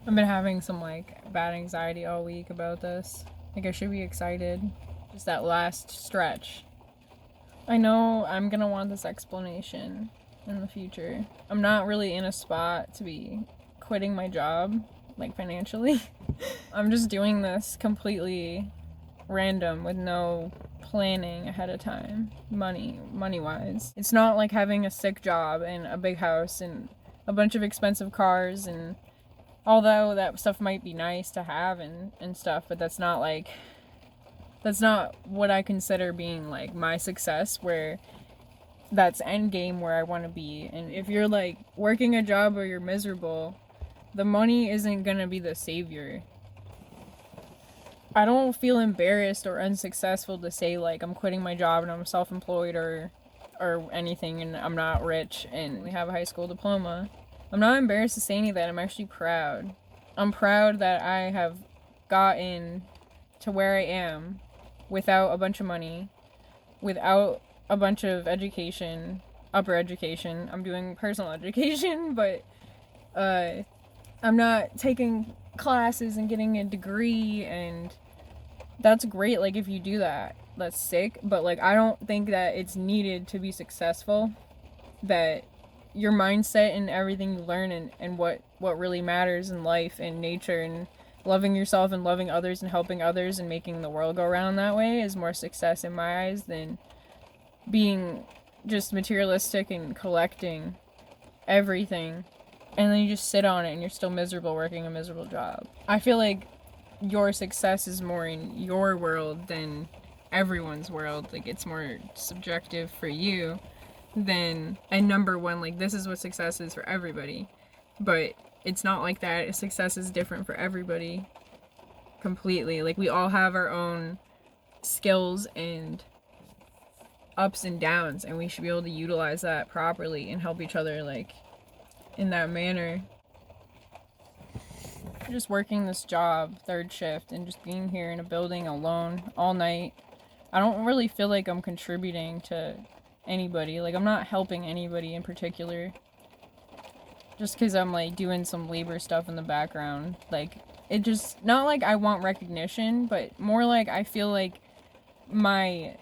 I've been having some like bad anxiety all week about this. Like I should be excited. Just that last stretch. I know I'm gonna want this explanation in the future. I'm not really in a spot to be quitting my job, like financially. I'm just doing this completely random with no planning ahead of time, money wise. It's not like having a sick job and a big house and a bunch of expensive cars, and although that stuff might be nice to have and stuff, but that's not what I consider being like my success, where that's end game where I want to be. And if you're like working a job where you're miserable, the money isn't gonna be the savior. I don't feel embarrassed or unsuccessful to say like I'm quitting my job and I'm self-employed or anything and I'm not rich and we have a high school diploma. I'm not embarrassed to say any of that. I'm actually proud. I'm proud that I have gotten to where I am without a bunch of money, without a bunch of education, upper education. I'm doing personal education, but I'm not taking classes and getting a degree, and that's great. Like if you do that, that's sick, but like I don't think that it's needed to be successful. That your mindset and everything you learn and what really matters in life and nature and loving yourself and loving others and helping others and making the world go around that way is more success in my eyes than being just materialistic and collecting everything and then you just sit on it and you're still miserable working a miserable job. I feel like your success is more in your world than everyone's world. Like it's more subjective for you than a number one, like this is what success is for everybody. But it's not like that. Success is different for everybody completely. Like we all have our own skills and ups and downs, and we should be able to utilize that properly and help each other like in that manner. Just working this job, third shift, and just being here in a building alone all night, I don't really feel like I'm contributing to anybody. Like I'm not helping anybody in particular. Just because I'm like doing some labor stuff in the background. Like it just, not like I want recognition, but more like I feel like my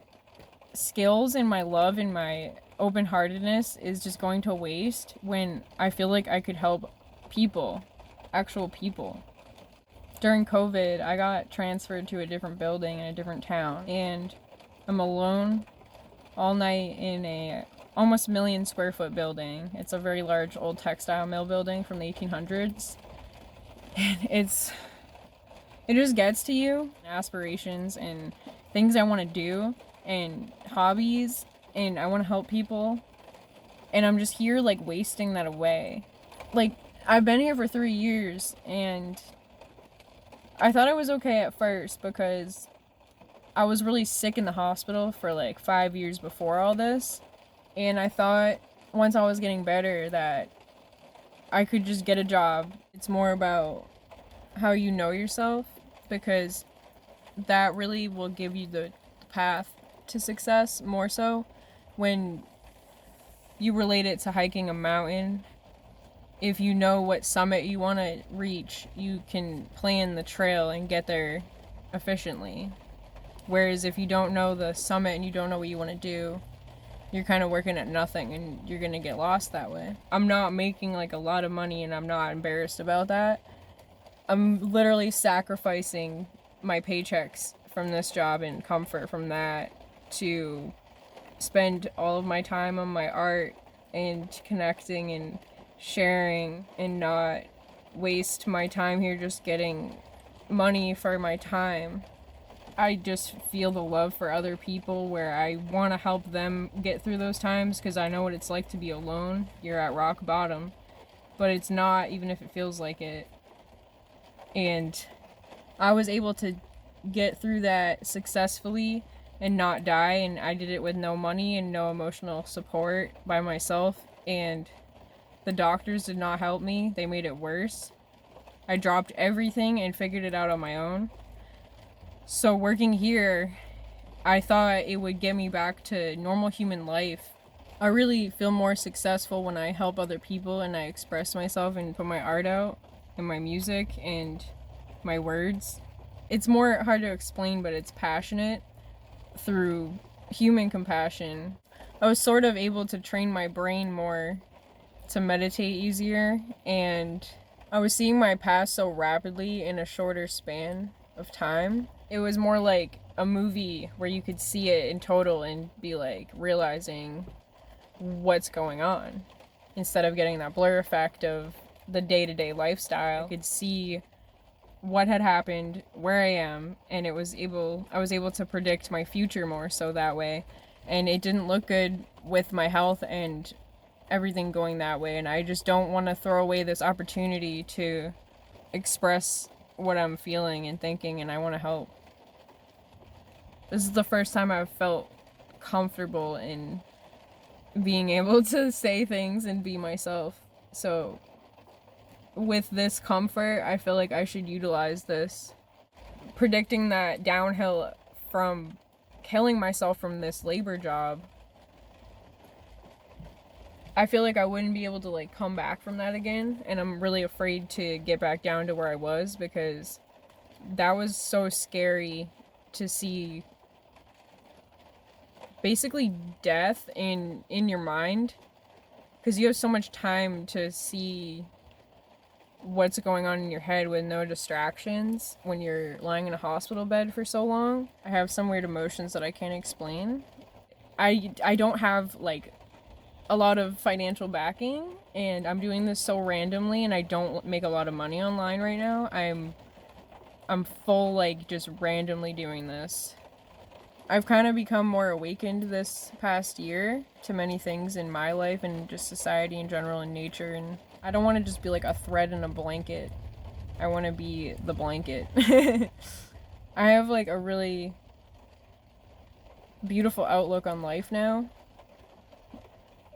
skills and my love and my open-heartedness is just going to waste when I feel like I could help people, actual people. During COVID, I got transferred to a different building in a different town, and I'm alone all night in a almost 1,000,000 square foot building. It's a very large old textile mill building from the 1800s. And it just gets to you, aspirations and things I want to do and hobbies, and I want to help people. And I'm just here like wasting that away. Like I've been here for 3 years and I thought I was okay at first because I was really sick in the hospital for like 5 years before all this. And I thought once I was getting better that I could just get a job. It's more about how you know yourself, because that really will give you the path to success more so. When you relate it to hiking a mountain, if you know what summit you want to reach, you can plan the trail and get there efficiently. Whereas if you don't know the summit and you don't know what you want to do, you're kind of working at nothing and you're going to get lost that way. I'm not making like a lot of money and I'm not embarrassed about that. I'm literally sacrificing my paychecks from this job and comfort from that to spend all of my time on my art and connecting and sharing and not waste my time here just getting money for my time. I just feel the love for other people where I want to help them get through those times, because I know what it's like to be alone. You're at rock bottom, but it's not, even if it feels like it. And I was able to get through that successfully and not die, and I did it with no money and no emotional support by myself, and the doctors did not help me. They made it worse. I dropped everything and figured it out on my own. So working here, I thought it would get me back to normal human life. I really feel more successful when I help other people and I express myself and put my art out. in my music and my words. It's more hard to explain, but it's passionate through human compassion. I was sort of able to train my brain more to meditate easier, and I was seeing my past so rapidly in a shorter span of time. It was more like a movie where you could see it in total and be like realizing what's going on instead of getting that blur effect of the day-to-day lifestyle. I could see what had happened, where I am, and I was able to predict my future more so that way. And it didn't look good with my health and everything going that way, and I just don't want to throw away this opportunity to express what I'm feeling and thinking, and I want to help. This is the first time I've felt comfortable in being able to say things and be myself. So with this comfort, I feel like I should utilize this. Predicting that downhill from killing myself from this labor job, I feel like I wouldn't be able to like come back from that again, and I'm really afraid to get back down to where I was, because that was so scary to see basically death in your mind, because you have so much time to see what's going on in your head with no distractions when you're lying in a hospital bed for so long. I have some weird emotions that I can't explain. I don't have like a lot of financial backing, and I'm doing this so randomly, and I don't make a lot of money online right now. I'm full like just randomly doing this. I've kind of become more awakened this past year to many things in my life and just society in general and nature, and I don't want to just be like a thread in a blanket. I want to be the blanket. I have like a really beautiful outlook on life now,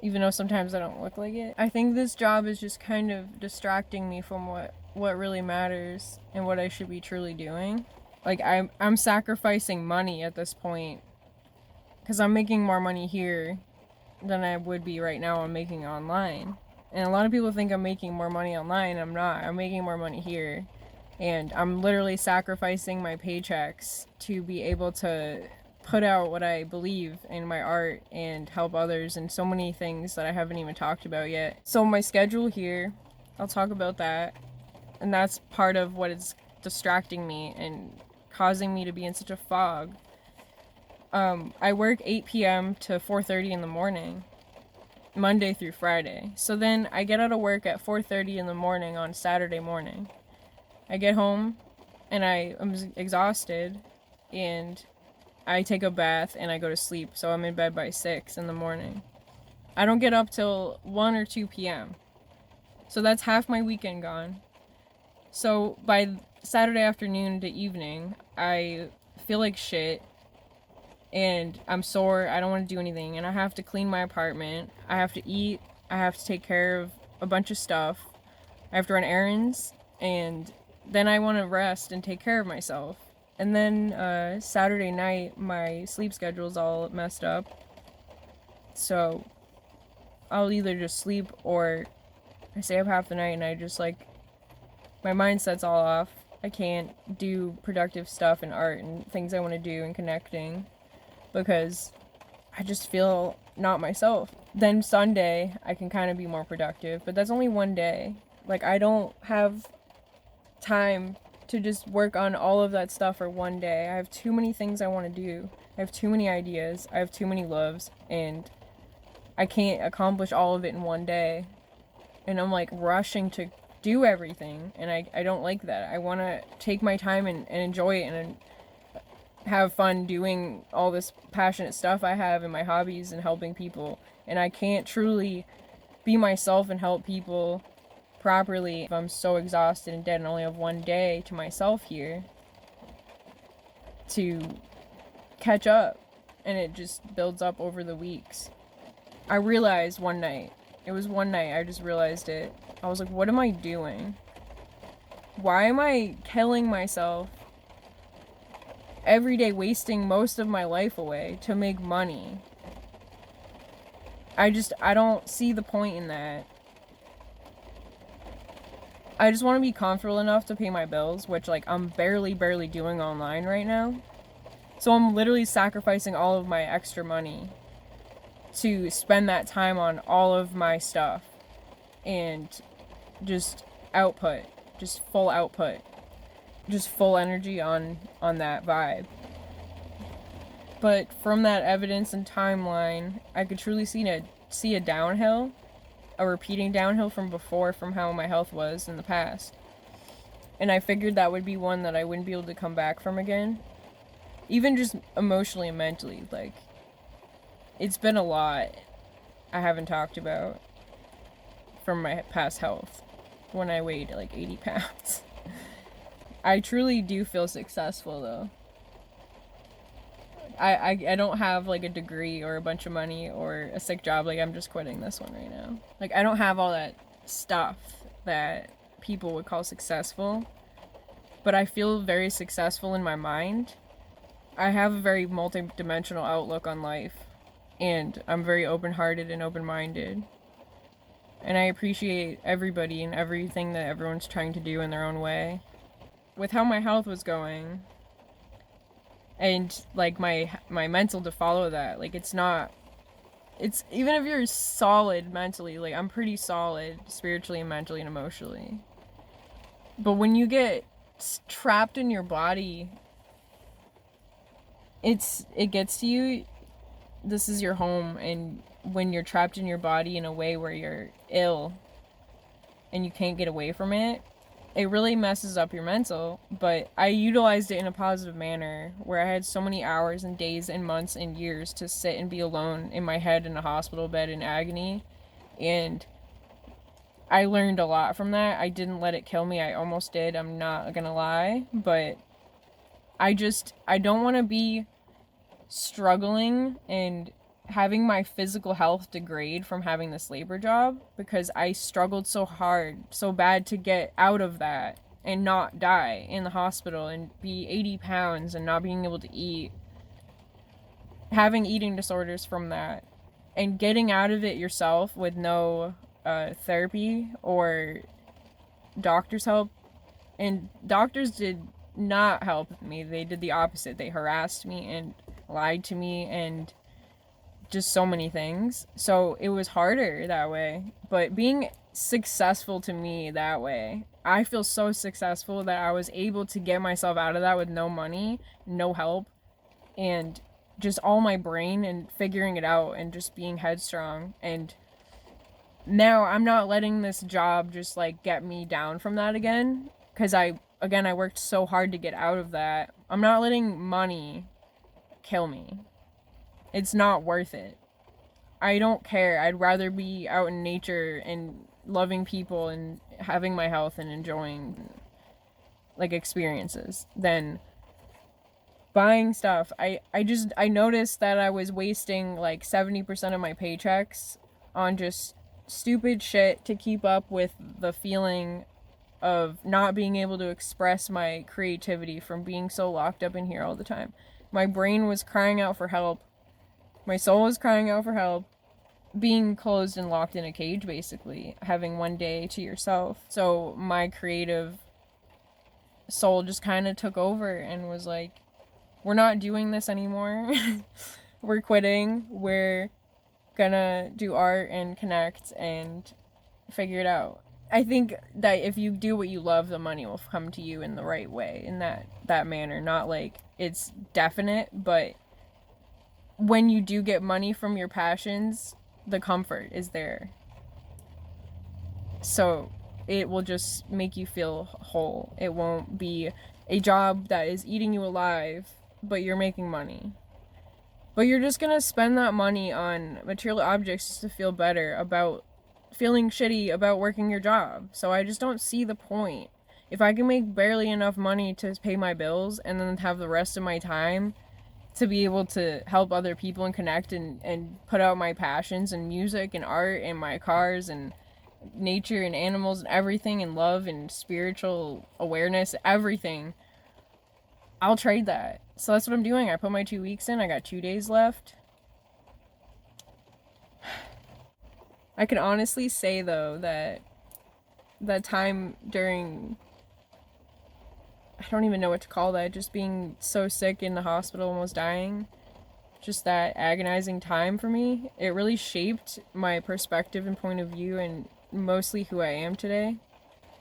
even though sometimes I don't look like it. I think this job is just kind of distracting me from what really matters and what I should be truly doing. Like I'm sacrificing money at this point because I'm making more money here than I would be right now I'm making online. And a lot of people think I'm making more money online. I'm not. I'm making more money here. And I'm literally sacrificing my paychecks to be able to put out what I believe in my art and help others and so many things that I haven't even talked about yet. So my schedule here, I'll talk about that. And that's part of what is distracting me and causing me to be in such a fog. I work 8 p.m. to 4:30 in the morning, Monday through Friday. So then I get out of work at 4:30 in the morning on Saturday morning. I get home and I am exhausted, and I take a bath and I go to sleep. So I'm in bed by 6 in the morning. I don't get up till 1 or 2 p.m. So that's half my weekend gone. So by Saturday afternoon to evening, I feel like shit and I'm sore. I don't want to do anything, and I have to clean my apartment. I have to eat. I have to take care of a bunch of stuff. I have to run errands, and then I want to rest and take care of myself. And then Saturday night, my sleep schedule's all messed up. So I'll either just sleep or I stay up half the night, and I just like, my mindset's all off. I can't do productive stuff and art and things I want to do and connecting because I just feel not myself. Then Sunday, I can kind of be more productive, but that's only one day. Like, I don't have time to just work on all of that stuff for one day. I have too many things I want to do. I have too many ideas. I have too many loves, and I can't accomplish all of it in one day. And I'm like rushing to do everything, and I don't like that. I want to take my time and enjoy it and have fun doing all this passionate stuff I have in my hobbies and helping people. And I can't truly be myself and help people properly if I'm so exhausted and dead and only have one day to myself here to catch up, and it just builds up over the weeks. I realized one night, I just realized it. I was like, what am I doing? Why am I killing myself every day, wasting most of my life away to make money? I don't see the point in that. I just want to be comfortable enough to pay my bills, which like I'm barely doing online right now. So I'm literally sacrificing all of my extra money to spend that time on all of my stuff and just output, just full output, just full energy on that vibe. But from that evidence and timeline, I could truly see a downhill, a repeating downhill from before, from how my health was in the past. And I figured that would be one that I wouldn't be able to come back from again. Even just emotionally and mentally. Like, it's been a lot I haven't talked about from my past health when I weighed like 80 pounds. I truly do feel successful though. I don't have like a degree or a bunch of money or a sick job. Like, I'm just quitting this one right now. Like, I don't have all that stuff that people would call successful, but I feel very successful in my mind. I have a very multi-dimensional outlook on life, and I'm very open-hearted and open-minded. And I appreciate everybody and everything that everyone's trying to do in their own way. With how my health was going, and like my mental to follow that, like it's even if you're solid mentally, like I'm pretty solid spiritually and mentally and emotionally, but when you get trapped in your body, it gets to you. This is your home, and when you're trapped in your body in a way where you're ill and you can't get away from it, it really messes up your mental. But I utilized it in a positive manner where I had so many hours and days and months and years to sit and be alone in my head in a hospital bed in agony, and I learned a lot from that. I didn't let it kill me. I almost did, I'm not gonna lie, but I don't want to be struggling and having my physical health degrade from having this labor job, because I struggled so hard, so bad to get out of that and not die in the hospital and be 80 pounds and not being able to eat, having eating disorders from that, and getting out of it yourself with no therapy or doctor's help. And doctors did not help me. They did the opposite. They harassed me and lied to me and just so many things. So it was harder that way. But being successful to me that way, I feel so successful that I was able to get myself out of that with no money, no help, and just all my brain and figuring it out and just being headstrong. And now I'm not letting this job just like get me down from that again, because I worked so hard to get out of that. I'm not letting money kill me. It's not worth it. I don't care. I'd rather be out in nature and loving people and having my health and enjoying like experiences than buying stuff. I noticed that I was wasting like 70% of my paychecks on just stupid shit to keep up with the feeling of not being able to express my creativity from being so locked up in here all the time. My brain was crying out for help. My soul was crying out for help. Being closed and locked in a cage, basically. Having one day to yourself. So my creative soul just kind of took over and was like, we're not doing this anymore. We're quitting. We're gonna do art and connect and figure it out. I think that if you do what you love, the money will come to you in the right way, in that manner. Not like it's definite, but when you do get money from your passions, the comfort is there. So it will just make you feel whole. It won't be a job that is eating you alive, but you're making money. But you're just gonna spend that money on material objects just to feel better about feeling shitty about working your job. So I just don't see the point. If I can make barely enough money to pay my bills and then have the rest of my time to be able to help other people and connect and put out my passions and music and art and my cars and nature and animals and everything and love and spiritual awareness, everything, I'll trade that. So that's what I'm doing. I put my 2 weeks in. I got 2 days left. I can honestly say though that that time during, I don't even know what to call that, just being so sick in the hospital, almost dying, just that agonizing time for me, it really shaped my perspective and point of view and mostly who I am today.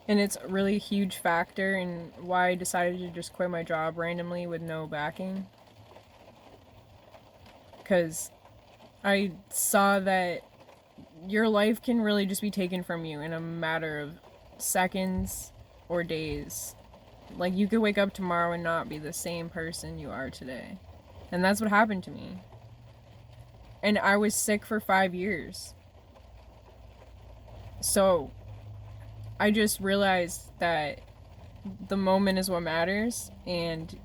And it's a really huge factor in why I decided to just quit my job randomly with no backing. Because I saw that your life can really just be taken from you in a matter of seconds or days. Like, you could wake up tomorrow and not be the same person you are today. And that's what happened to me. And I was sick for 5 years. So I just realized that the moment is what matters, and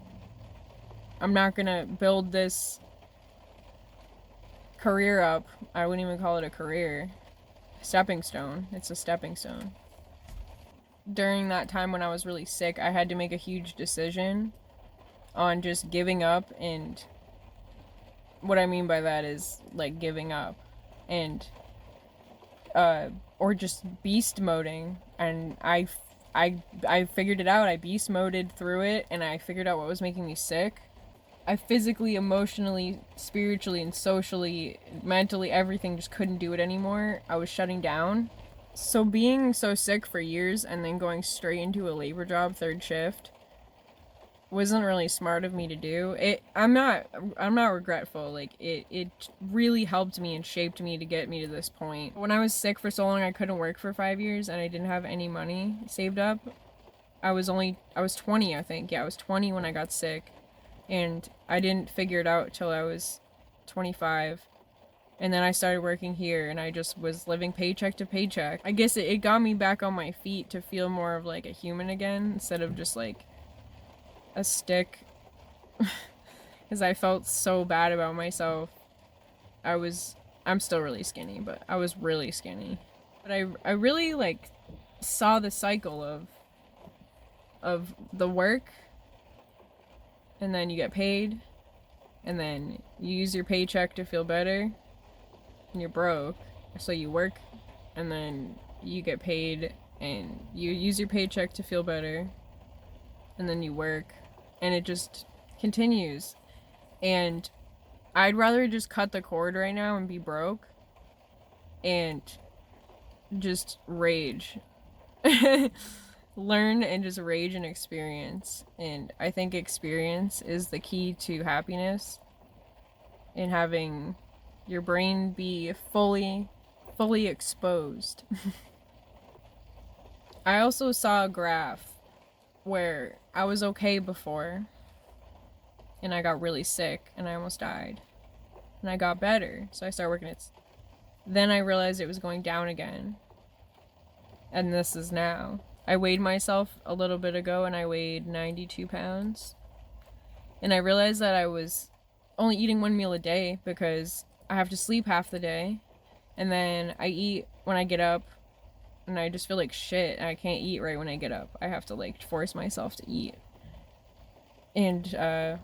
I'm not gonna build this career up. I wouldn't even call it a career. Stepping stone. It's a stepping stone. During that time when I was really sick, I had to make a huge decision on just giving up, and what I mean by that is like giving up and or just beast moding, and I figured it out. I beast moded through it, and I figured out what was making me sick. I physically, emotionally, spiritually, and socially, mentally, everything just couldn't do it anymore. I was shutting down. So being so sick for years and then going straight into a labor job, third shift, wasn't really smart of me to do. I'm not regretful. Like, it really helped me and shaped me to get me to this point. When I was sick for so long, I couldn't work for 5 years and I didn't have any money saved up. I was 20, I think. Yeah, I was 20 when I got sick, and I didn't figure it out till I was 25. And then I started working here, and I just was living paycheck to paycheck. I guess it got me back on my feet to feel more of like a human again, instead of just like a stick. Because I felt so bad about myself. I'm still really skinny, but I was really skinny. But I really like saw the cycle of the work, and then you get paid, and then you use your paycheck to feel better, and you're broke, so you work, and then you get paid, and you use your paycheck to feel better, and then you work, and it just continues. And I'd rather just cut the cord right now and be broke and just rage. Learn and just rage and experience. And I think experience is the key to happiness, and having your brain be fully exposed. I also saw a graph where I was okay before, and I got really sick and I almost died, and I got better, so I started working it. Then I realized it was going down again, and this is now. I weighed myself a little bit ago, and I weighed 92 pounds, and I realized that I was only eating one meal a day because I have to sleep half the day, and then I eat when I get up, and I just feel like shit, and I can't eat right when I get up. I have to like force myself to eat, and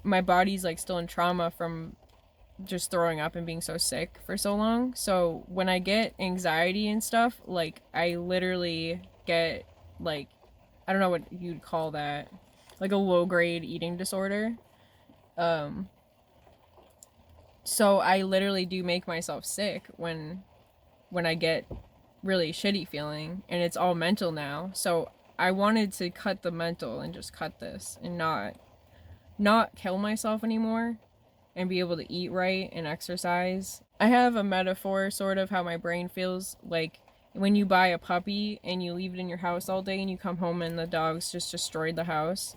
my body's like still in trauma from just throwing up and being so sick for so long. So when I get anxiety and stuff, like, I literally get like, I don't know what you'd call that, like a low grade eating disorder. So I literally do make myself sick when I get really shitty feeling, and it's all mental now. So I wanted to cut the mental and just cut this and not kill myself anymore, and be able to eat right and exercise. I have a metaphor sort of how my brain feels like when you buy a puppy and you leave it in your house all day and you come home and the dog's just destroyed the house,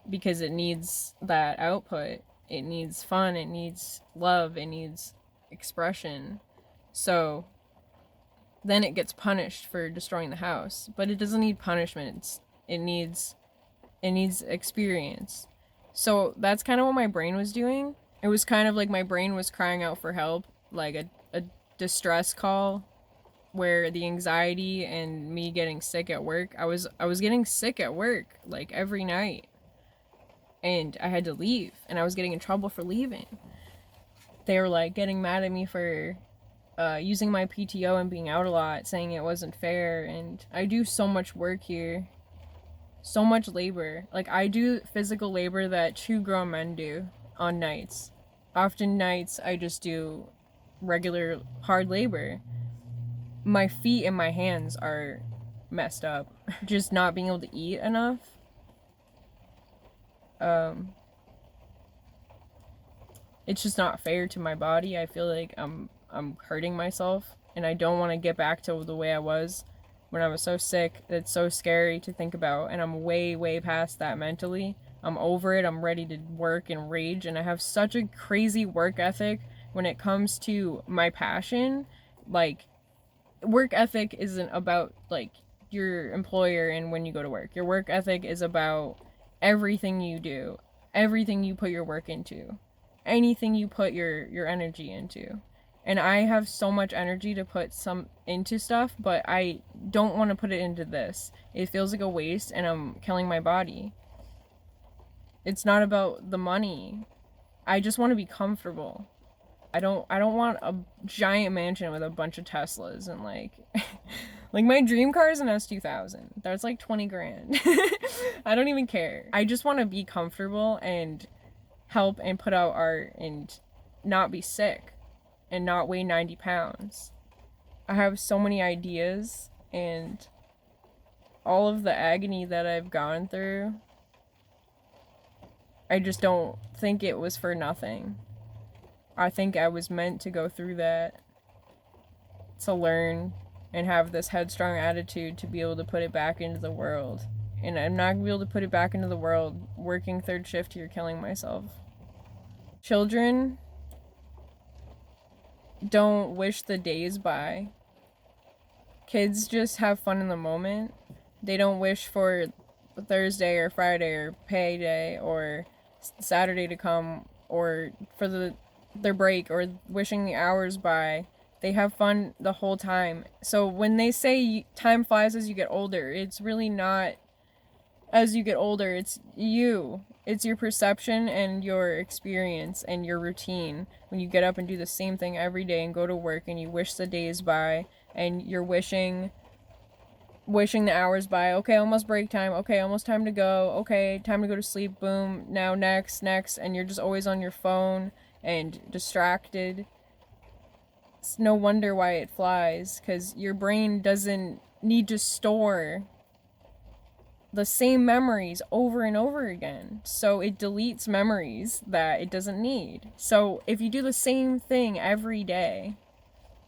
because it needs that output. It needs fun, it needs love, it needs expression. So then it gets punished for destroying the house, but it doesn't need punishment. It needs experience. So that's kind of what my brain was doing. It was kind of like my brain was crying out for help, like a distress call, where the anxiety and me getting sick at work, I was getting sick at work like every night, and I had to leave, and I was getting in trouble for leaving. They were like getting mad at me for using my PTO and being out a lot, saying it wasn't fair. And I do so much work here, so much labor. Like, I do physical labor that 2 grown men do on nights. Often nights I just do regular hard labor. My feet and my hands are messed up. Just not being able to eat enough. It's just not fair to my body. I feel like I'm hurting myself, and I don't want to get back to the way I was when I was so sick. It's so scary to think about, and I'm way past that mentally. I'm over it. I'm ready to work and rage, and I have such a crazy work ethic when it comes to my passion. Like, work ethic isn't about like your employer and when you go to work. Your work ethic is about everything you do, everything you put your work into, anything you put your energy into. And I have so much energy to put some into stuff, but I don't want to put it into this. It feels like a waste, and I'm killing my body. It's not about the money. I just want to be comfortable. I don't want a giant mansion with a bunch of Teslas and like like my dream car is an S2000. That's like 20 grand. I don't even care. I just want to be comfortable and help and put out art and not be sick and not weigh 90 pounds. I have so many ideas, and all of the agony that I've gone through, I just don't think it was for nothing. I think I was meant to go through that, to learn and have this headstrong attitude to be able to put it back into the world. And I'm not going to be able to put it back into the world working third shift here, killing myself. Children don't wish the days by. Kids just have fun in the moment. They don't wish for Thursday or Friday or payday or Saturday to come, or for their break, or wishing the hours by. They have fun the whole time. So when they say time flies as you get older, it's really not as you get older. It's you. It's your perception and your experience and your routine. When you get up and do the same thing every day and go to work and you wish the days by, and you're wishing the hours by. Okay, almost break time. Okay, almost time to go. Okay, time to go to sleep. Boom. Now next. And you're just always on your phone and distracted. It's no wonder why it flies, because your brain doesn't need to store the same memories over and over again. So it deletes memories that it doesn't need. So if you do the same thing every day,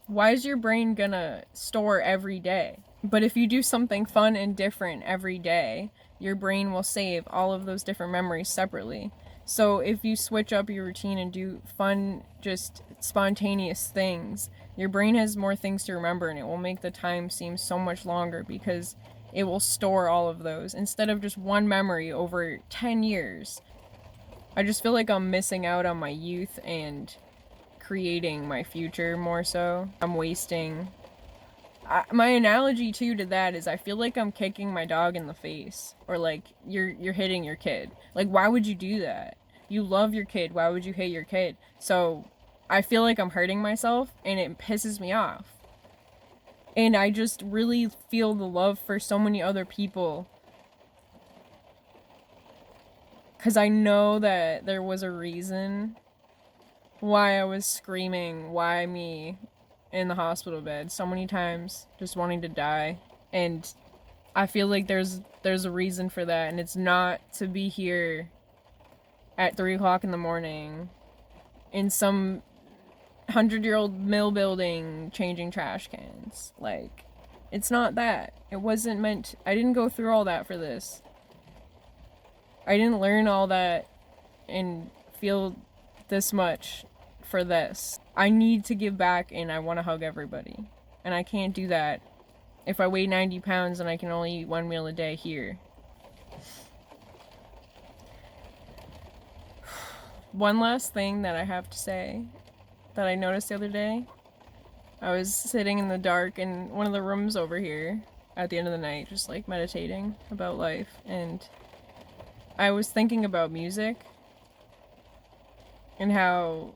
why is your brain gonna store every day? But if you do something fun and different every day, your brain will save all of those different memories separately. So if you switch up your routine and do fun, just spontaneous things, your brain has more things to remember, and it will make the time seem so much longer because it will store all of those instead of just one memory over 10 years. I just feel like I'm missing out on my youth and creating my future more so. I'm wasting. My analogy too to that is I feel like I'm kicking my dog in the face, or like you're hitting your kid. Like, why would you do that? You love your kid. Why would you hate your kid? So I feel like I'm hurting myself, and it pisses me off. And I just really feel the love for so many other people, because I know that there was a reason why I was screaming, why me, in the hospital bed so many times, just wanting to die. And I feel like there's a reason for that, and it's not to be here at 3 o'clock in the morning in some 100-year-old mill building changing trash cans. Like, it's not that. It wasn't meant. I didn't go through all that for this. I didn't learn all that and feel this much for this. I need to give back, and I want to hug everybody. And I can't do that if I weigh 90 pounds and I can only eat 1 meal a day here. One last thing that I have to say that I noticed the other day. I was sitting in the dark in one of the rooms over here at the end of the night, just like meditating about life, and I was thinking about music and how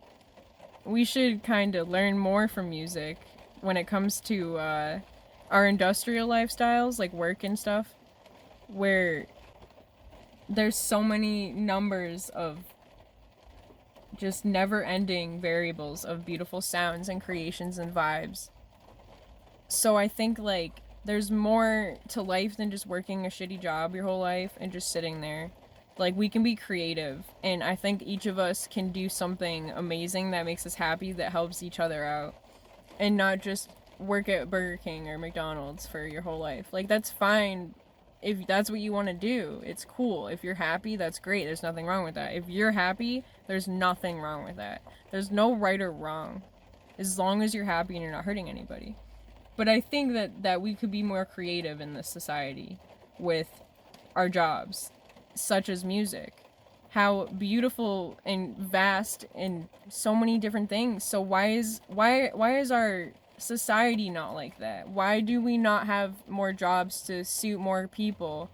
we should kind of learn more from music when it comes to our industrial lifestyles, like work and stuff, where there's so many numbers of just never ending variables of beautiful sounds and creations and vibes. So I think like there's more to life than just working a shitty job your whole life and just sitting there. Like we can be creative, and I think each of us can do something amazing that makes us happy, that helps each other out, and not just work at Burger King or McDonald's for your whole life. Like that's fine if that's what you want to do. It's cool. If you're happy, that's great. There's nothing wrong with that. If you're happy, there's nothing wrong with that. There's no right or wrong as long as you're happy and you're not hurting anybody. But I think that we could be more creative in this society with our jobs, such as music. How beautiful and vast and so many different things. So why is our society not like that? Why do we not have more jobs to suit more people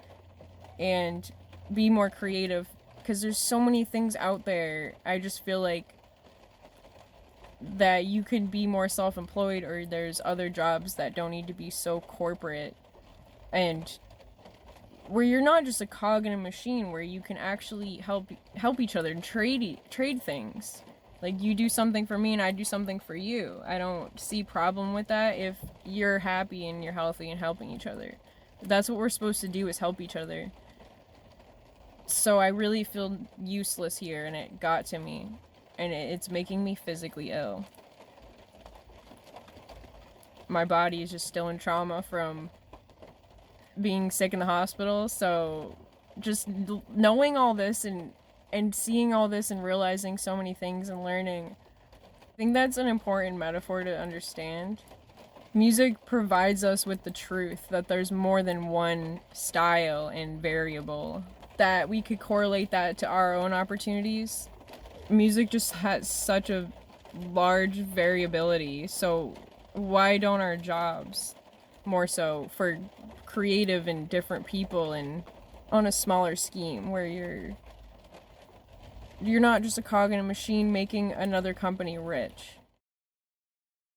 and be more creative? Because there's so many things out there. I just feel like that you can be more self-employed, or there's other jobs that don't need to be so corporate, and where you're not just a cog in a machine, where you can actually help each other and trade things. Like you do something for me and I do something for you. I don't see problem with that if you're happy and you're healthy and helping each other. That's what we're supposed to do, is help each other. So I really feel useless here, and it got to me, and it's making me physically ill. My body is just still in trauma from being sick in the hospital, so just knowing all this and seeing all this and realizing so many things and learning, I think that's an important metaphor to understand. Music provides us with the truth that there's more than one style and variable, that we could correlate that to our own opportunities. Music just has such a large variability, so why don't our jobs more so for creative and different people and on a smaller scheme, where you're not just a cog in a machine making another company rich?